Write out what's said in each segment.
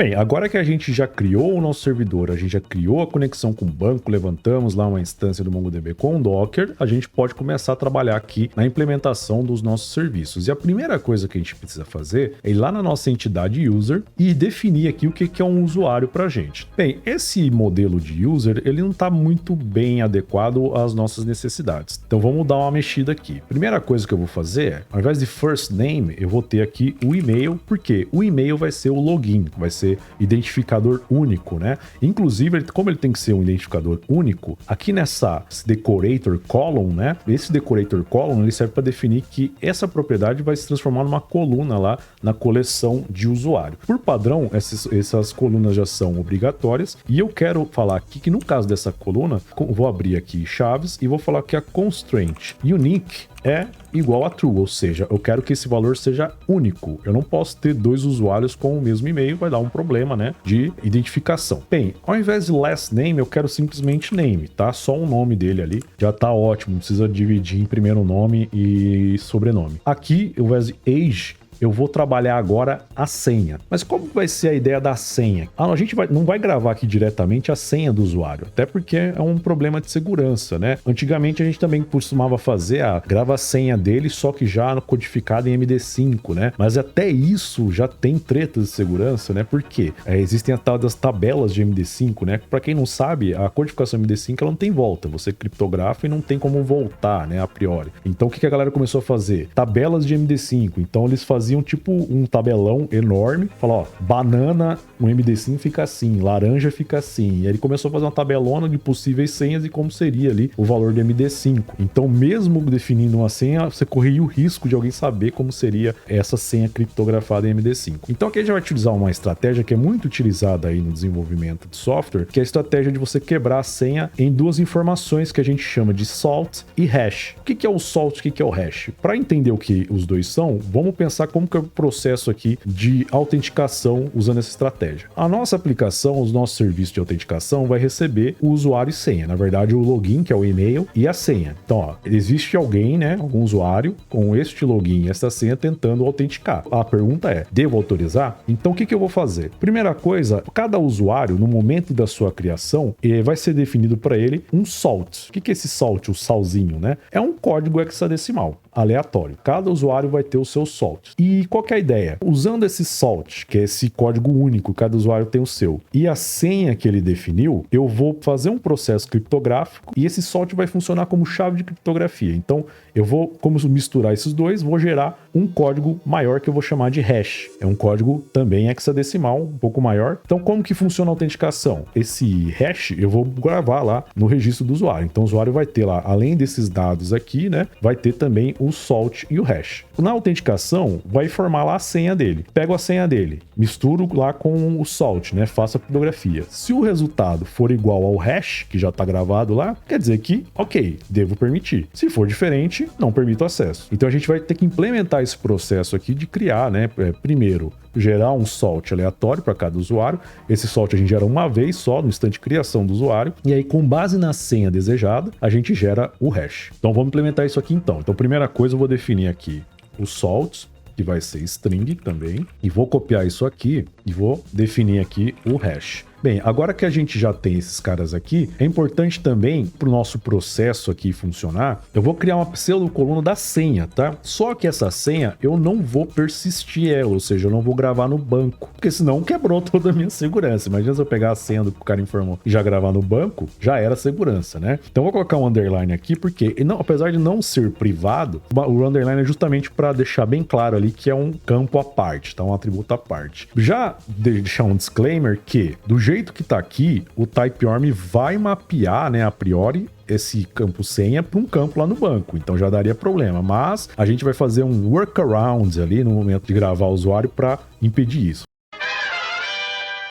Bem, agora que a gente já criou o nosso servidor, a gente já criou a conexão com o banco, levantamos lá uma instância do MongoDB com o Docker, a gente pode começar a trabalhar aqui na implementação dos nossos serviços. E a primeira coisa que a gente precisa fazer é ir lá na nossa entidade user e definir aqui o que é um usuário para a gente. Bem, esse modelo de user, ele não está muito bem adequado às nossas necessidades. Então vamos dar uma mexida aqui. Primeira coisa que eu vou fazer é, ao invés de first name, eu vou ter aqui o e-mail, porque o e-mail vai ser o login, vai ser identificador único, né? Inclusive, como ele tem que ser um identificador único, aqui nessa decorator column, né? Esse decorator column, ele serve para definir que essa propriedade vai se transformar numa coluna lá na coleção de usuário. Por padrão, essas colunas já são obrigatórias e eu quero falar aqui que no caso dessa coluna, vou abrir aqui chaves e vou falar que a constraint unique é igual a true, ou seja, eu quero que esse valor seja único. Eu não posso ter dois usuários com o mesmo e-mail, vai dar um problema, né, de identificação. Bem, ao invés de last name, eu quero simplesmente name, tá? Só o nome dele ali, já tá ótimo, não precisa dividir em primeiro nome e sobrenome. Aqui, ao invés de age, eu vou trabalhar agora a senha. Mas como vai ser a ideia da senha? A gente não vai gravar aqui diretamente a senha do usuário, até porque é um problema de segurança, né? Antigamente a gente também costumava fazer grava a senha dele, só que já codificada em MD5, né? Mas até isso já tem tretas de segurança, né? Por quê? Existem a tal das tabelas de MD5, né? Para quem não sabe, a codificação MD5 ela não tem volta. Você criptografa e não tem como voltar, né? A priori. Então o que a galera começou a fazer? Tabelas de MD5. Então eles faziam tipo um tabelão enorme, falar, ó, banana, um MD5 fica assim, laranja fica assim. E aí ele começou a fazer uma tabelona de possíveis senhas e como seria ali o valor de MD5. Então, mesmo definindo uma senha, você corria o risco de alguém saber como seria essa senha criptografada em MD5. Então, aqui a gente vai utilizar uma estratégia que é muito utilizada aí no desenvolvimento de software, que é a estratégia de você quebrar a senha em duas informações que a gente chama de salt e hash. O que é o salt e o que é o hash? Para entender o que os dois são, vamos pensar como que é o processo aqui de autenticação usando essa estratégia. A nossa aplicação, os nossos serviços de autenticação vai receber o usuário e senha. Na verdade, o login, que é o e-mail, e a senha. Então, ó, existe alguém, né, algum usuário com este login e esta senha tentando autenticar. A pergunta é, devo autorizar? Então, o que eu vou fazer? Primeira coisa, cada usuário, no momento da sua criação, vai ser definido para ele um salt. O que é esse salt, o salzinho, né? É um código hexadecimal, aleatório. Cada usuário vai ter o seu salt. E qual que é a ideia? Usando esse salt, que é esse código único, cada usuário tem o seu, e a senha que ele definiu, eu vou fazer um processo criptográfico e esse salt vai funcionar como chave de criptografia. Então, eu vou, como misturar esses dois, vou gerar um código maior que eu vou chamar de hash. É um código também hexadecimal, um pouco maior. Então, como que funciona a autenticação? Esse hash eu vou gravar lá no registro do usuário. Então, o usuário vai ter lá, além desses dados aqui, né, vai ter também o salt e o hash. Na autenticação, vai formar lá a senha dele. Pego a senha dele, misturo lá com o salt, né, faço a criptografia. Se o resultado for igual ao hash, que já está gravado lá, quer dizer que, ok, devo permitir. Se for diferente, não permito acesso. Então, a gente vai ter que implementar esse processo aqui de criar, né, primeiro, gerar um salt aleatório para cada usuário. Esse salt a gente gera uma vez só no instante de criação do usuário. E aí, com base na senha desejada, a gente gera o hash. Então, vamos implementar isso aqui então. Então, primeira coisa, eu vou definir aqui o salt, que vai ser string também. E vou copiar isso aqui e vou definir aqui o hash. Bem, agora que a gente já tem esses caras aqui, é importante também para o nosso processo aqui funcionar, eu vou criar uma pseudo-coluna da senha, tá? Só que essa senha eu não vou persistir ela, ou seja, eu não vou gravar no banco, porque senão quebrou toda a minha segurança. Imagina se eu pegar a senha do que o cara informou e já gravar no banco, já era segurança, né? Então vou colocar um underline aqui, porque não, apesar de não ser privado, o underline é justamente para deixar bem claro ali que é um campo à parte, tá? Um atributo à parte. Já deixar um disclaimer que, do jeito que tá aqui, o typeorm vai mapear, né, a priori, esse campo senha para um campo lá no banco, então já daria problema, mas a gente vai fazer um workaround ali no momento de gravar o usuário para impedir isso.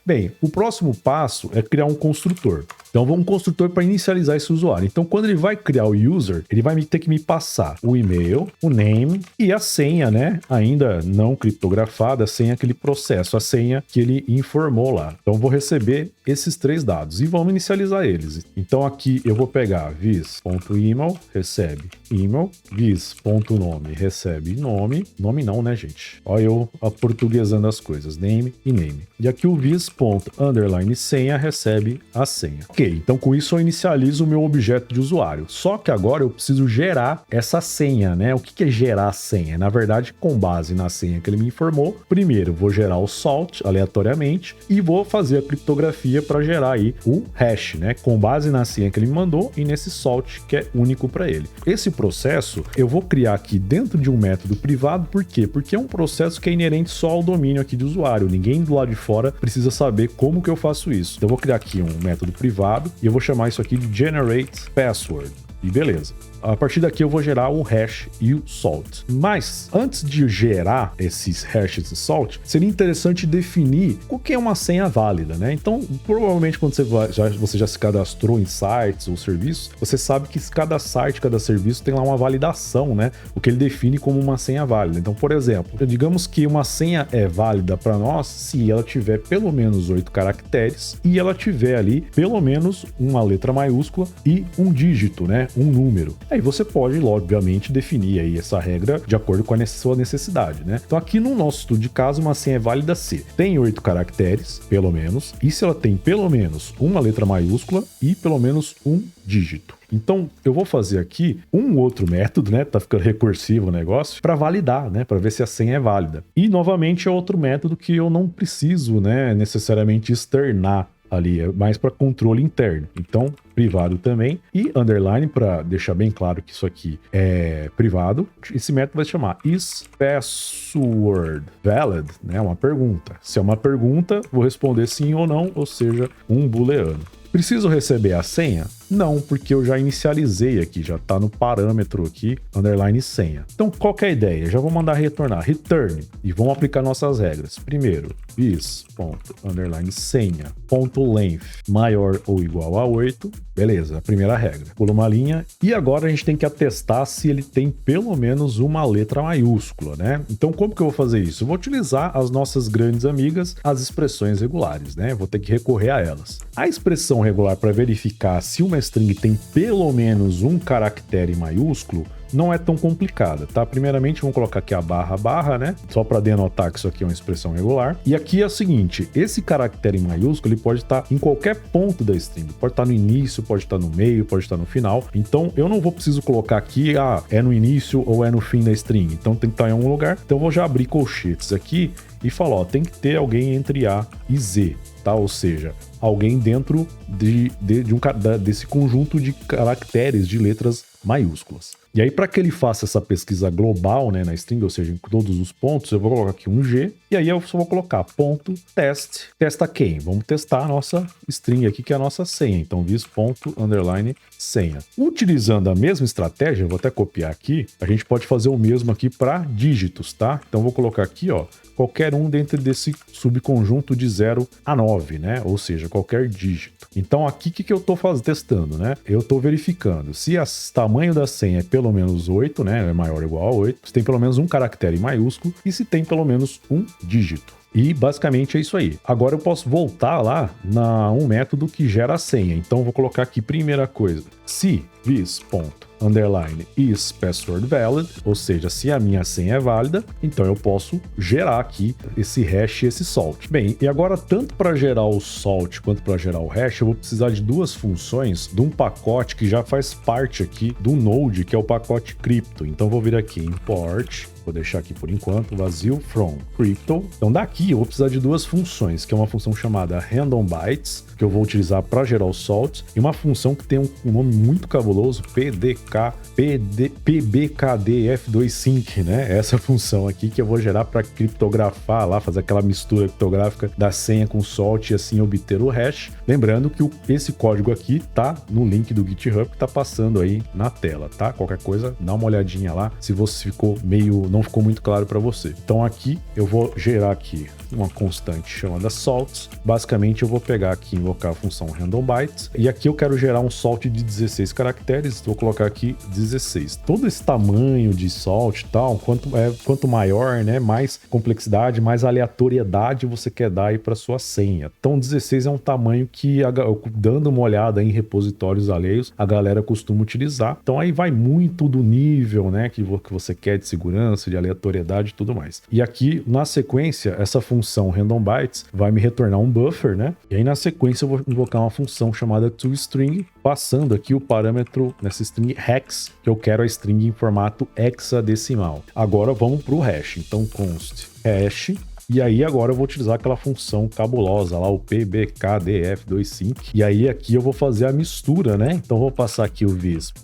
Bem, o próximo passo é criar um construtor. Então vou um construtor para inicializar esse usuário. Então quando ele vai criar o user, ele vai ter que me passar o e-mail, o name e a senha, né? Ainda não criptografada, sem aquele processo, a senha que ele informou lá. Então vou receber esses 3 dados e vamos inicializar eles. Então aqui eu vou pegar vis.email, recebe email, vis.nome, recebe nome não, né, gente? Olha eu aportuguesando as coisas, name e name. E aqui o vis._senha recebe a senha. Ok, então com isso eu inicializo o meu objeto de usuário. Só que agora eu preciso gerar essa senha, né? O que é gerar a senha? Na verdade, com base na senha que ele me informou, primeiro vou gerar o salt aleatoriamente e vou fazer a criptografia para gerar aí o hash, né? Com base na senha que ele me mandou e nesse salt que é único para ele. Esse processo eu vou criar aqui dentro de um método privado, por quê? Porque é um processo que é inerente só ao domínio aqui de usuário. Ninguém do lado de fora precisa saber como que eu faço isso. Então eu vou criar aqui um método privado e eu vou chamar isso aqui de generate password. E beleza. A partir daqui eu vou gerar o hash e o salt. Mas antes de gerar esses hashes e salt, seria interessante definir o que é uma senha válida, né? Então, provavelmente quando você já se cadastrou em sites ou serviços, você sabe que cada site, cada serviço tem lá uma validação, né? O que ele define como uma senha válida. Então, por exemplo, digamos que uma senha é válida para nós se ela tiver pelo menos 8 caracteres e ela tiver ali pelo menos uma letra maiúscula e um dígito, né? Um número. Aí você pode, obviamente, definir aí essa regra de acordo com a sua necessidade, né? Então aqui no nosso estudo de caso, uma senha é válida se tem 8 caracteres, pelo menos, e se ela tem pelo menos uma letra maiúscula e pelo menos um dígito. Então, eu vou fazer aqui um outro método, né? Tá ficando recursivo o negócio, para validar, né? Para ver se a senha é válida. E, novamente, é outro método que eu não preciso, né, necessariamente externar ali, é mais para controle interno. Então, privado também. E underline, para deixar bem claro que isso aqui é privado, esse método vai se chamar isPasswordValid, né? Uma pergunta. Se é uma pergunta, vou responder sim ou não, ou seja, um booleano. Preciso receber a senha? Não, porque eu já inicializei aqui, já está no parâmetro aqui, underline senha. Então, qual que é a ideia? Já vou mandar retornar, return, e vamos aplicar nossas regras. Primeiro, is.senha.length maior ou igual a 8. Beleza, a primeira regra. Pula uma linha. E agora a gente tem que atestar se ele tem pelo menos uma letra maiúscula, né? Então, como que eu vou fazer isso? Eu vou utilizar as nossas grandes amigas, as expressões regulares, né? Vou ter que recorrer a elas. A expressão regular para verificar se uma string tem pelo menos um caractere maiúsculo não é tão complicada, tá? Primeiramente, vamos colocar aqui a barra, né? Só para denotar que isso aqui é uma expressão regular. E aqui é o seguinte, esse caractere maiúsculo, ele pode estar em qualquer ponto da string. Pode estar no início, pode estar no meio, pode estar no final. Então, eu não vou preciso colocar aqui, é no início ou é no fim da string. Então, tem que estar em algum lugar. Então, eu vou já abrir colchetes aqui e falar, ó, tem que ter alguém entre A e Z, tá? Ou seja, alguém dentro desse conjunto de caracteres, de letras maiúsculas. E aí, para que ele faça essa pesquisa global, né, na string, ou seja, em todos os pontos, eu vou colocar aqui um G, e aí eu só vou colocar ponto test. Testa quem? Vamos testar a nossa string aqui, que é a nossa senha. Então, vis._senha. Utilizando a mesma estratégia, eu vou até copiar aqui, a gente pode fazer o mesmo aqui para dígitos, tá? Então, eu vou colocar aqui, ó, qualquer um dentro desse subconjunto de 0 a 9, né? Ou seja, qualquer dígito. Então, aqui, o que eu estou testando, né? Eu estou verificando se o tamanho da senha é pelo menos 8, né? É maior ou igual a 8. Se tem pelo menos um caractere maiúsculo e se tem pelo menos um dígito. E basicamente é isso aí. Agora eu posso voltar lá um método que gera a senha. Então, eu vou colocar aqui, primeira coisa, se isPasswordValid, ou seja, se a minha senha é válida, então eu posso gerar aqui esse hash e esse salt. Bem, e agora tanto para gerar o salt quanto para gerar o hash, eu vou precisar de duas funções de um pacote que já faz parte aqui do Node, que é o pacote crypto. Então, vou vir aqui import, vou deixar aqui por enquanto vazio, from crypto. Então daqui eu vou precisar de duas funções, que é uma função chamada randomBytes, que eu vou utilizar para gerar o salt, e uma função que tem um nome muito cabuloso, pbkdf2sync, né? Essa função aqui que eu vou gerar para criptografar lá, fazer aquela mistura criptográfica da senha com salt e assim obter o hash. Lembrando que esse código aqui tá no link do GitHub que tá passando aí na tela, tá? Qualquer coisa, dá uma olhadinha lá, se você ficou meio não ficou muito claro para você. Então aqui eu vou gerar aqui uma constante chamada salt. Basicamente eu vou pegar aqui e invocar a função randomBytes, e aqui eu quero gerar um salt de 16 caracteres, vou colocar aqui 16. Todo esse tamanho de salt e tal, quanto maior, né, mais complexidade, mais aleatoriedade você quer dar aí para sua senha. Então 16 é um tamanho que, dando uma olhada em repositórios alheios, a galera costuma utilizar. Então aí vai muito do nível, né, que você quer de segurança, de aleatoriedade e tudo mais. E aqui, na sequência, essa função randomBytes vai me retornar um buffer, né? E aí na sequência eu vou invocar uma função chamada toString, passando aqui o parâmetro nessa string hex, que eu quero a string em formato hexadecimal. Agora vamos para o hash. Então const hash. E aí agora eu vou utilizar aquela função cabulosa lá, o pbkdf25. E aí aqui eu vou fazer a mistura, né? Então vou passar aqui o vis.senha,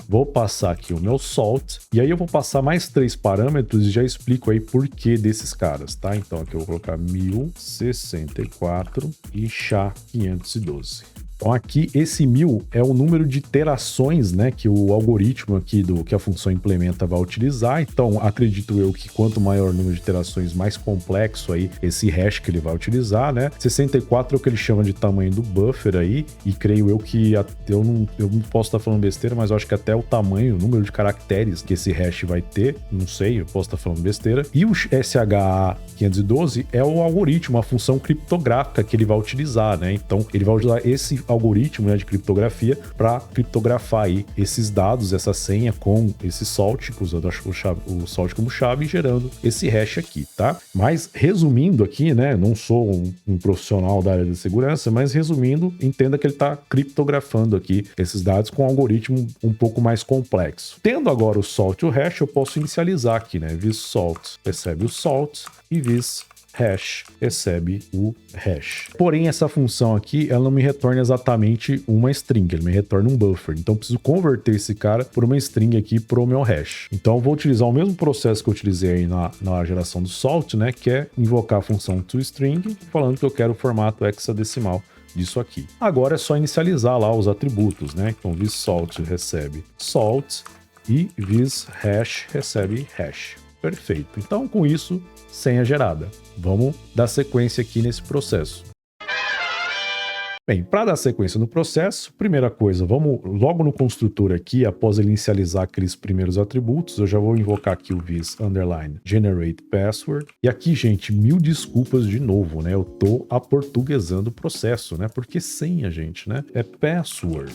vou passar aqui o meu salt, e aí eu vou passar mais 3 parâmetros e já explico aí por que desses caras, tá? Então aqui eu vou colocar 1064 e SHA-512. Então aqui esse 1000 é o número de iterações, né, que o algoritmo aqui que a função implementa vai utilizar. Então acredito eu que quanto maior o número de iterações, mais complexo aí esse hash que ele vai utilizar, né? 64 é o que ele chama de tamanho do buffer aí, e creio eu que eu não posso estar falando besteira, mas eu acho que até o tamanho, o número de caracteres que esse hash vai ter, não sei, eu posso estar falando besteira. E o SHA-512 é o algoritmo, a função criptográfica que ele vai utilizar, né? Então ele vai utilizar esse algoritmo, né, de criptografia para criptografar aí esses dados, essa senha com esse salt, usando o salt como chave, gerando esse hash aqui, tá? Mas resumindo aqui, né, não sou um profissional da área de segurança, mas resumindo, entenda que ele está criptografando aqui esses dados com um algoritmo um pouco mais complexo. Tendo agora o salt e o hash, eu posso inicializar aqui, né? Vis salt recebe o salt e vis hash recebe o hash. Porém, essa função aqui, ela não me retorna exatamente uma string, ele me retorna um buffer. Então, eu preciso converter esse cara por uma string aqui para o meu hash. Então, eu vou utilizar o mesmo processo que eu utilizei aí na geração do salt, né? Que é invocar a função toString, falando que eu quero o formato hexadecimal disso aqui. Agora é só inicializar lá os atributos, né? Então, vis salt recebe salt e vis hash recebe hash. Perfeito. Então, com isso, senha gerada. Vamos dar sequência aqui nesse processo. Bem, para dar sequência no processo, primeira coisa, vamos logo no construtor aqui, após ele inicializar aqueles primeiros atributos, eu já vou invocar aqui o vis underline generate password. E aqui, gente, mil desculpas de novo, né? Eu tô aportuguesando o processo, né? Porque senha, gente, né? É password.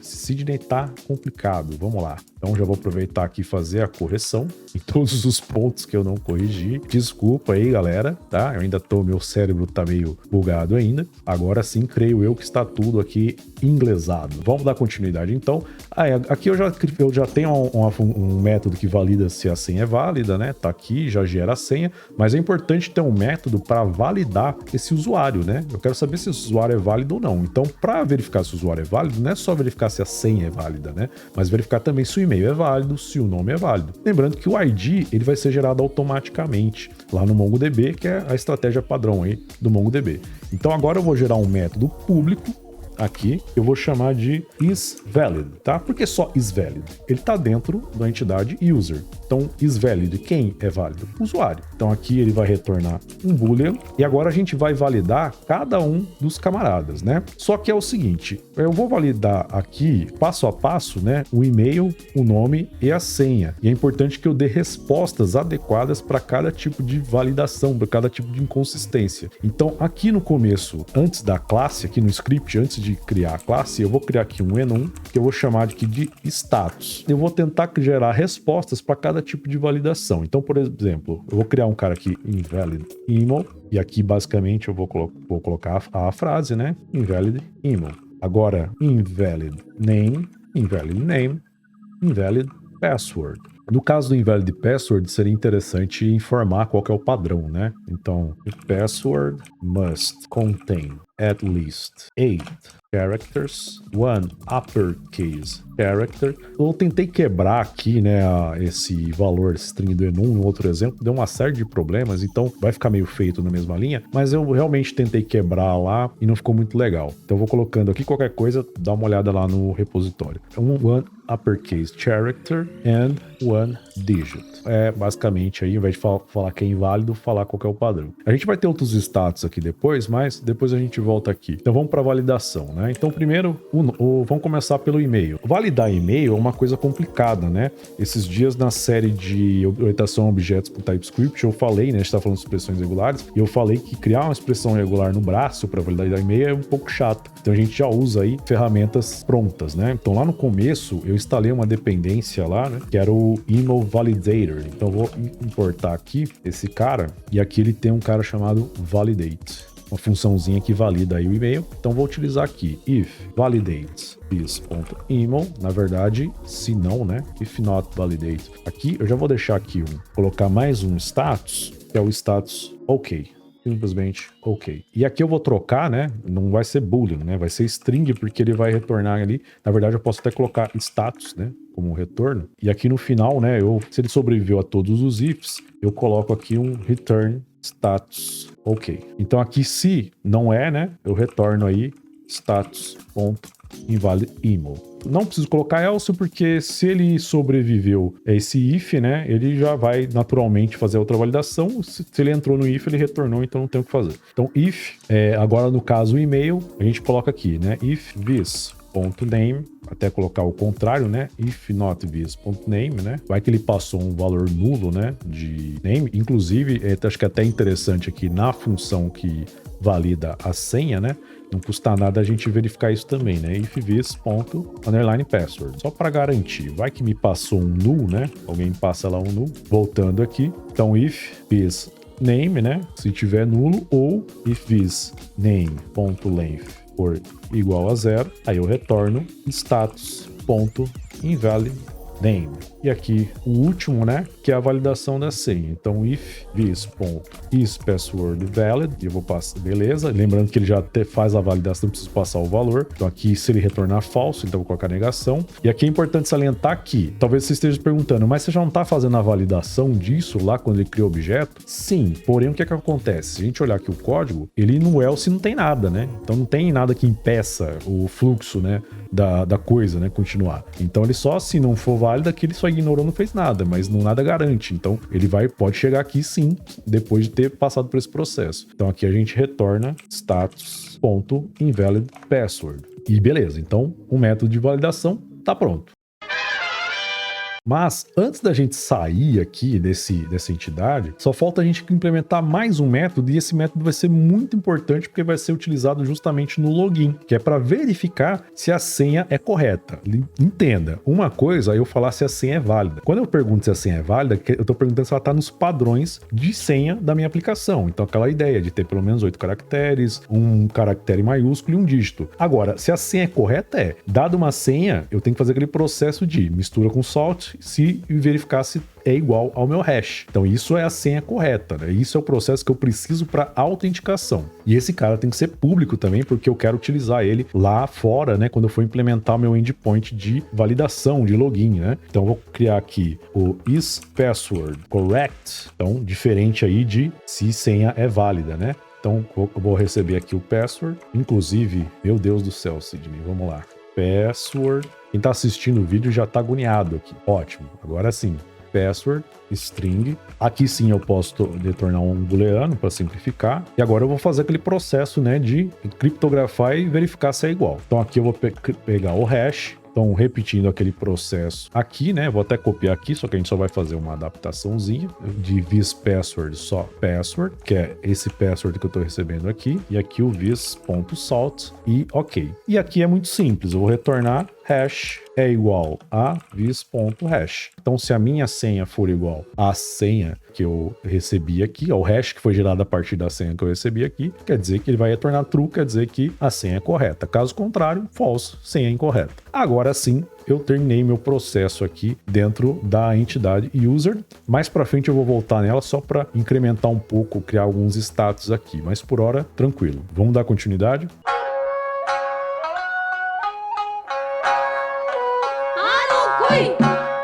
Sidney tá complicado, vamos lá. Então já vou aproveitar aqui e fazer a correção em todos os pontos que eu não corrigi. Desculpa aí, galera, tá? Eu ainda meu cérebro tá meio bugado ainda. Agora sim, creio eu que está tudo aqui inglesado. Vamos dar continuidade então. Aqui eu já tenho um método que valida se a senha é válida, né? Tá aqui, já gera a senha, mas é importante ter um método para validar esse usuário, né? Eu quero saber se esse usuário é válido ou não. Então, para verificar se o usuário é válido, não é só verificar se a senha é válida, né? Mas verificar também se o e-mail é válido, se o nome é válido. Lembrando que o ID ele vai ser gerado automaticamente lá no MongoDB, que é a estratégia padrão aí do MongoDB. Então agora eu vou gerar um método público aqui, eu vou chamar de isValid, tá? Por que só isValid? Ele está dentro da entidade user. Então, isValid, quem é válido? O usuário. Então aqui ele vai retornar um boolean e agora a gente vai validar cada um dos camaradas, né? Só que é o seguinte, eu vou validar aqui, passo a passo, né? O e-mail, o nome e a senha. E é importante que eu dê respostas adequadas para cada tipo de validação, para cada tipo de inconsistência. Então aqui no começo, antes da classe, aqui no script, antes de criar a classe, eu vou criar aqui um enum que eu vou chamar aqui de status. Eu vou tentar gerar respostas para cada tipo de validação. Então, por exemplo, eu vou criar um cara aqui invalid email e aqui basicamente eu vou colocar a frase, né? Invalid email. Agora, invalid name, invalid password. No caso do invalid password, seria interessante informar qual que é o padrão, né? Então, password must contain at least 8 characters, one uppercase character. Eu tentei quebrar aqui, né, esse valor string do enum, no outro exemplo, deu uma série de problemas, então vai ficar meio feito na mesma linha, mas eu realmente tentei quebrar lá e não ficou muito legal. Então eu vou colocando aqui qualquer coisa, dá uma olhada lá no repositório. One uppercase character and one digit. É basicamente aí, ao invés de falar que é inválido, falar qual que é o padrão. A gente vai ter outros status aqui depois, mas depois a gente volta aqui. Então vamos para validação, né? Então primeiro, vamos começar pelo e-mail. Validar e-mail é uma coisa complicada, né? Esses dias na série de orientação a objetos com TypeScript, eu falei, né? A gente tá falando de expressões regulares, e eu falei que criar uma expressão regular no braço para validar e-mail é um pouco chato. Então a gente já usa aí ferramentas prontas, né? Então lá no começo eu instalei uma dependência lá, né? Que era o email validator. Então eu vou importar aqui esse cara, e aqui ele tem um cara chamado validate, uma funçãozinha que valida aí o e-mail. Então vou utilizar aqui if validates this.email, na verdade, se não, né? If not validate. Aqui eu já vou deixar aqui colocar mais um status, que é o status OK. Simplesmente OK. E aqui eu vou trocar, né? Não vai ser boolean, né? Vai ser string, porque ele vai retornar ali. Na verdade, eu posso até colocar status, né? Como retorno. E aqui no final, né? Se ele sobreviveu a todos os ifs, eu coloco aqui um return status OK. Então aqui, se não é, né? Eu retorno aí status.invalidEmail. Não preciso colocar else, porque se ele sobreviveu a esse if, né, ele já vai naturalmente fazer outra validação. Se ele entrou no if, ele retornou, então não tem o que fazer. Então if, agora no caso o e-mail, a gente coloca aqui, né, if this.name, até colocar o contrário, né, if not this.name, né, vai que ele passou um valor nulo, né, de name. Inclusive, acho que é até interessante aqui na função que valida a senha, né, não custa nada a gente verificar isso também, né? If this.password. Só para garantir. Vai que me passou um null, né? Alguém passa lá um null. Voltando aqui. Então, if this name, né? Se tiver nulo, ou if this name.length for igual a 0, aí eu retorno status.invalidName. E aqui o último, né, que é a validação da senha. Então if this.isPasswordValid, eu vou passar, beleza, lembrando que ele já faz a validação, não preciso passar o valor. Então aqui, se ele retornar falso, então eu vou colocar negação. E aqui é importante salientar que, talvez você esteja perguntando, mas você já não está fazendo a validação disso lá quando ele cria o objeto? Sim, porém o que é que acontece? Se a gente olhar aqui o código, ele no else não tem nada, né? Então não tem nada que impeça o fluxo, né, da coisa, né, continuar. Então ele só, se não for válida, que ele só ignorou, não fez nada, mas não nada garante. Então ele pode chegar aqui sim, depois de ter passado por esse processo. Então aqui a gente retorna status.invalidPassword. E beleza, então o método de validação está pronto. Mas antes da gente sair aqui dessa entidade, só falta a gente implementar mais um método, e esse método vai ser muito importante porque vai ser utilizado justamente no login, que é para verificar se a senha é correta. Entenda, uma coisa é eu falar se a senha é válida. Quando eu pergunto se a senha é válida, eu estou perguntando se ela está nos padrões de senha da minha aplicação. Então aquela ideia de ter pelo menos 8 caracteres, um caractere maiúsculo e um dígito. Agora, se a senha é correta, dada uma senha, eu tenho que fazer aquele processo de mistura com salt, se verificar se é igual ao meu hash. Então isso é a senha correta, né? Isso é o processo que eu preciso para autenticação. E esse cara tem que ser público também, porque eu quero utilizar ele lá fora, né, quando eu for implementar o meu endpoint de validação, de login, né? Então eu vou criar aqui o isPasswordCorrect, então diferente aí de se senha é válida, né? Então eu vou receber aqui o password, inclusive, meu Deus do céu, Sidney, vamos lá. Password. Quem tá assistindo o vídeo já tá agoniado aqui. Ótimo. Agora sim. Password, string. Aqui sim eu posso retornar um booleano para simplificar. E agora eu vou fazer aquele processo, né, de criptografar e verificar se é igual. Então aqui eu vou pegar o hash. Então, repetindo aquele processo aqui, né? Vou até copiar aqui, só que a gente só vai fazer uma adaptaçaçãozinha de this_password só password, que é esse password que eu estou recebendo aqui. E aqui o this.salt e OK. E aqui é muito simples, eu vou retornar hash é igual a vis.hash. Então, se a minha senha for igual à senha que eu recebi aqui, ao hash que foi gerado a partir da senha que eu recebi aqui, quer dizer que ele vai retornar true, quer dizer que a senha é correta. Caso contrário, false, senha incorreta. Agora sim, eu terminei meu processo aqui dentro da entidade user. Mais para frente eu vou voltar nela só para incrementar um pouco, criar alguns status aqui, mas por hora tranquilo. Vamos dar continuidade?